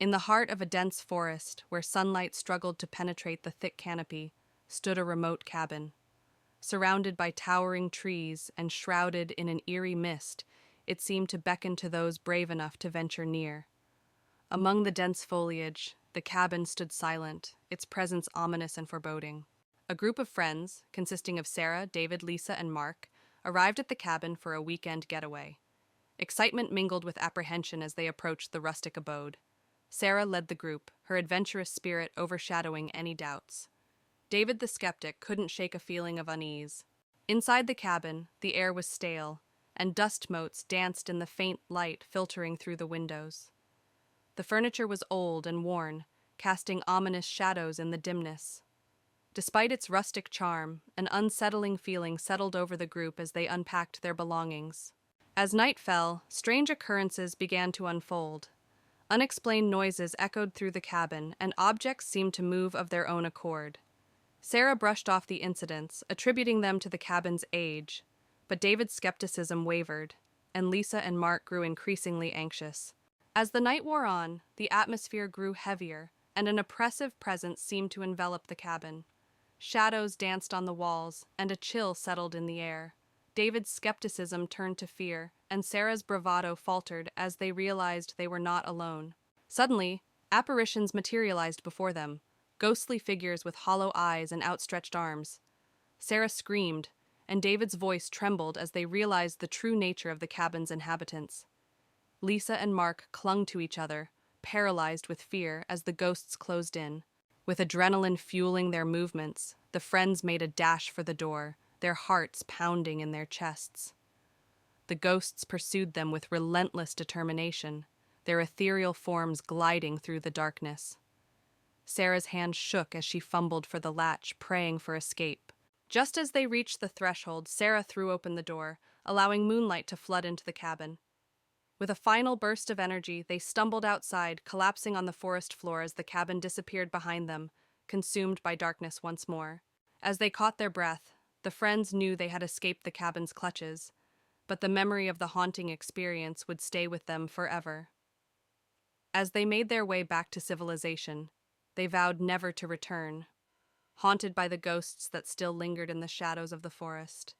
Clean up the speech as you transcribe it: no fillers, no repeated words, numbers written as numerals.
In the heart of a dense forest, where sunlight struggled to penetrate the thick canopy, stood a remote cabin. Surrounded by towering trees and shrouded in an eerie mist, it seemed to beckon to those brave enough to venture near. Among the dense foliage, the cabin stood silent, its presence ominous and foreboding. A group of friends, consisting of Sarah, David, Lisa, and Mark, arrived at the cabin for a weekend getaway. Excitement mingled with apprehension as they approached the rustic abode. Sarah led the group, her adventurous spirit overshadowing any doubts. David the skeptic couldn't shake a feeling of unease. Inside the cabin, the air was stale, and dust motes danced in the faint light filtering through the windows. The furniture was old and worn, casting ominous shadows in the dimness. Despite its rustic charm, an unsettling feeling settled over the group as they unpacked their belongings. As night fell, strange occurrences began to unfold. Unexplained noises echoed through the cabin, and objects seemed to move of their own accord. Sarah brushed off the incidents, attributing them to the cabin's age, but David's skepticism wavered, and Lisa and Mark grew increasingly anxious. As the night wore on, the atmosphere grew heavier, and an oppressive presence seemed to envelop the cabin. Shadows danced on the walls, and a chill settled in the air. David's skepticism turned to fear, and Sarah's bravado faltered as they realized they were not alone. Suddenly, apparitions materialized before them, ghostly figures with hollow eyes and outstretched arms. Sarah screamed, and David's voice trembled as they realized the true nature of the cabin's inhabitants. Lisa and Mark clung to each other, paralyzed with fear as the ghosts closed in. With adrenaline fueling their movements, the friends made a dash for the door, their hearts pounding in their chests. The ghosts pursued them with relentless determination, their ethereal forms gliding through the darkness. Sarah's hand shook as she fumbled for the latch, praying for escape. Just as they reached the threshold, Sarah threw open the door, allowing moonlight to flood into the cabin. With a final burst of energy, they stumbled outside, collapsing on the forest floor as the cabin disappeared behind them, consumed by darkness once more. As they caught their breath, the friends knew they had escaped the cabin's clutches, but the memory of the haunting experience would stay with them forever. As they made their way back to civilization, they vowed never to return, haunted by the ghosts that still lingered in the shadows of the forest.